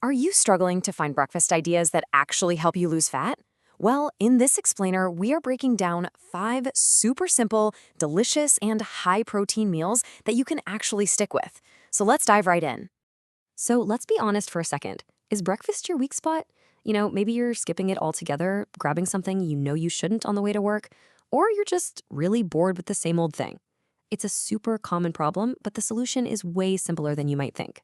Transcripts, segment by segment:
Are you struggling to find breakfast ideas that actually help you lose fat? Well, in this explainer, we are breaking down 5 super simple, delicious, and high-protein meals that you can actually stick with. So let's dive right in. So let's be honest for a second. Is breakfast your weak spot? Maybe you're skipping it altogether, grabbing something you know you shouldn't on the way to work, or you're just really bored with the same old thing. It's a super common problem, but the solution is way simpler than you might think.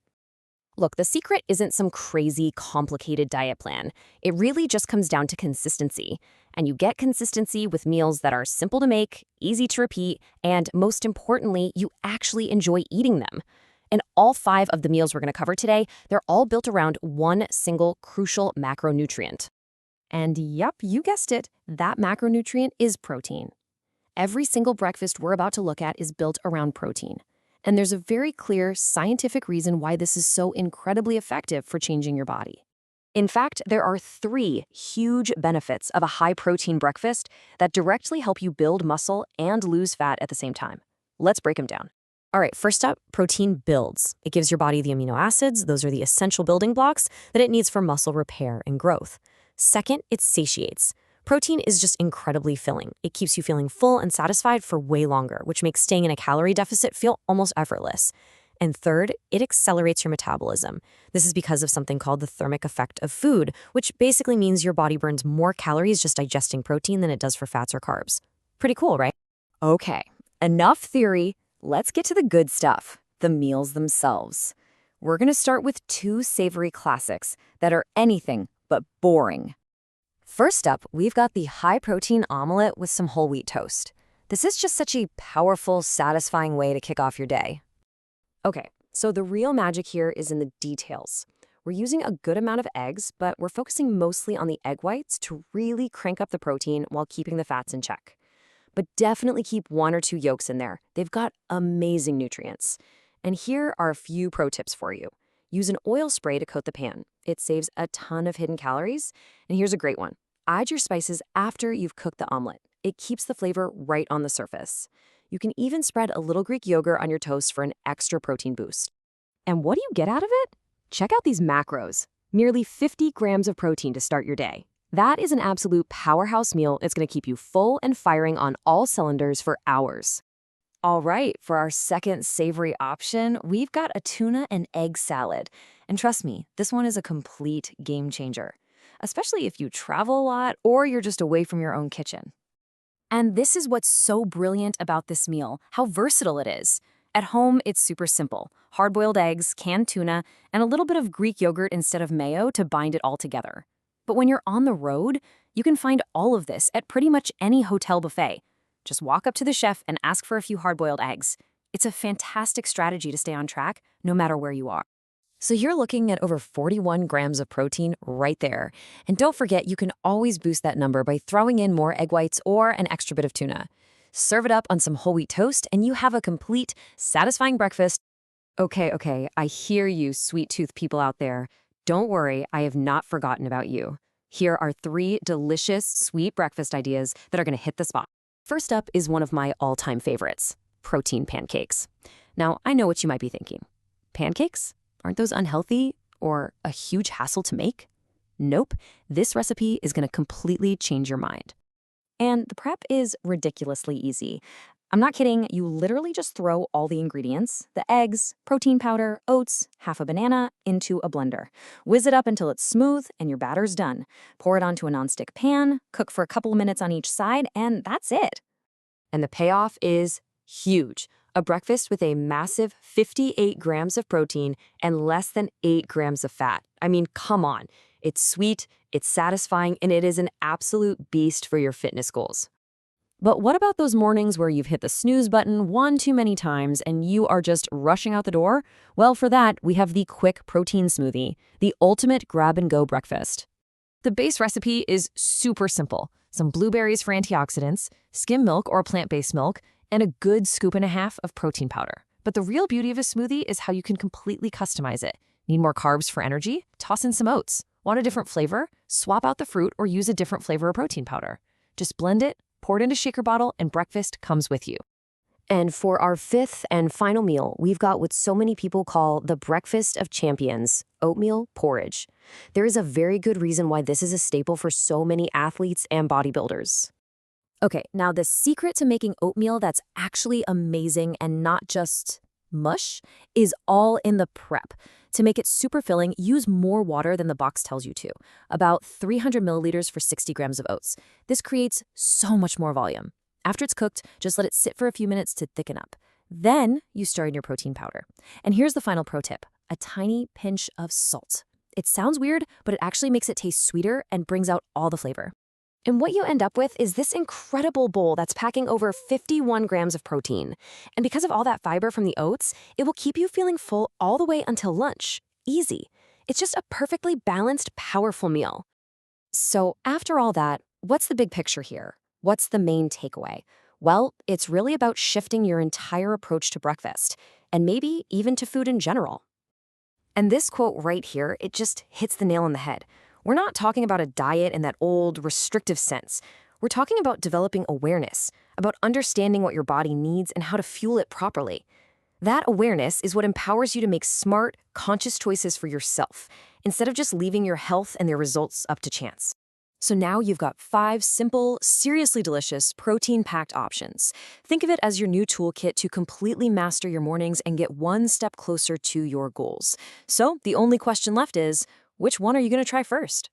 Look, the secret isn't some crazy, complicated diet plan. It really just comes down to consistency. And you get consistency with meals that are simple to make, easy to repeat, and most importantly, you actually enjoy eating them. And all 5 of the meals we're going to cover today, they're all built around one single crucial macronutrient. And yep, you guessed it, that macronutrient is protein. Every single breakfast we're about to look at is built around protein. And there's a very clear scientific reason why this is so incredibly effective for changing your body. In fact, there are 3 huge benefits of a high-protein breakfast that directly help you build muscle and lose fat at the same time. Let's break them down. All right, first up, protein builds. It gives your body the amino acids. Those are the essential building blocks that it needs for muscle repair and growth. Second, it satiates. Protein is just incredibly filling. It keeps you feeling full and satisfied for way longer, which makes staying in a calorie deficit feel almost effortless. And third, it accelerates your metabolism. This is because of something called the thermic effect of food, which basically means your body burns more calories just digesting protein than it does for fats or carbs. Pretty cool, right? Okay, enough theory. Let's get to the good stuff, the meals themselves. We're going to start with 2 savory classics that are anything but boring. First up, we've got the high-protein omelet with some whole wheat toast. This is just such a powerful, satisfying way to kick off your day. Okay, so the real magic here is in the details. We're using a good amount of eggs, but we're focusing mostly on the egg whites to really crank up the protein while keeping the fats in check. But definitely keep 1 or 2 yolks in there. They've got amazing nutrients. And here are a few pro tips for you. Use an oil spray to coat the pan. It saves a ton of hidden calories. And here's a great one. Add your spices after you've cooked the omelet. It keeps the flavor right on the surface. You can even spread a little Greek yogurt on your toast for an extra protein boost. And what do you get out of it? Check out these macros. Nearly 50 grams of protein to start your day. That is an absolute powerhouse meal that's going to keep you full and firing on all cylinders for hours. All right, for our second savory option, we've got a tuna and egg salad. And trust me, this one is a complete game changer, especially if you travel a lot or you're just away from your own kitchen. And this is what's so brilliant about this meal, how versatile it is. At home, it's super simple. Hard-boiled eggs, canned tuna, and a little bit of Greek yogurt instead of mayo to bind it all together. But when you're on the road, you can find all of this at pretty much any hotel buffet. Just walk up to the chef and ask for a few hard-boiled eggs. It's a fantastic strategy to stay on track, no matter where you are. So you're looking at over 41 grams of protein right there. And don't forget, you can always boost that number by throwing in more egg whites or an extra bit of tuna. Serve it up on some whole wheat toast, and you have a complete, satisfying breakfast. Okay, I hear you, sweet tooth people out there. Don't worry, I have not forgotten about you. Here are 3 delicious, sweet breakfast ideas that are going to hit the spot. First up is one of my all-time favorites, protein pancakes. Now, I know what you might be thinking. Pancakes? Aren't those unhealthy or a huge hassle to make? Nope, this recipe is going to completely change your mind. And the prep is ridiculously easy. I'm not kidding, you literally just throw all the ingredients, the eggs, protein powder, oats, half a banana, into a blender. Whiz it up until it's smooth and your batter's done. Pour it onto a nonstick pan, cook for a couple of minutes on each side, and that's it. And the payoff is huge. A breakfast with a massive 58 grams of protein and less than 8 grams of fat. I mean, come on. It's sweet, it's satisfying, and it is an absolute beast for your fitness goals. But what about those mornings where you've hit the snooze button 1 too many times and you are just rushing out the door? Well, for that, we have the quick protein smoothie, the ultimate grab-and-go breakfast. The base recipe is super simple. Some blueberries for antioxidants, skim milk or plant-based milk, and a good scoop and a half of protein powder. But the real beauty of a smoothie is how you can completely customize it. Need more carbs for energy? Toss in some oats. Want a different flavor? Swap out the fruit or use a different flavor of protein powder. Just blend it, pour it into a shaker bottle, and breakfast comes with you. And for our fifth and final meal, we've got what so many people call the breakfast of champions, oatmeal porridge. There is a very good reason why this is a staple for so many athletes and bodybuilders. Okay, now the secret to making oatmeal that's actually amazing and not just mush is all in the prep. To make it super filling, use more water than the box tells you to, about 300 milliliters for 60 grams of oats. This creates so much more volume. After it's cooked, just let it sit for a few minutes to thicken up. Then you stir in your protein powder. And here's the final pro tip, a tiny pinch of salt. It sounds weird, but it actually makes it taste sweeter and brings out all the flavor. And what you end up with is this incredible bowl that's packing over 51 grams of protein. And because of all that fiber from the oats, it will keep you feeling full all the way until lunch. Easy. It's just a perfectly balanced, powerful meal. So after all that, what's the big picture here? What's the main takeaway? Well, it's really about shifting your entire approach to breakfast, and maybe even to food in general. And this quote right here, it just hits the nail on the head. We're not talking about a diet in that old, restrictive sense. We're talking about developing awareness, about understanding what your body needs and how to fuel it properly. That awareness is what empowers you to make smart, conscious choices for yourself, instead of just leaving your health and their results up to chance. So now you've got 5 simple, seriously delicious, protein-packed options. Think of it as your new toolkit to completely master your mornings and get one step closer to your goals. So the only question left is, which one are you going to try first?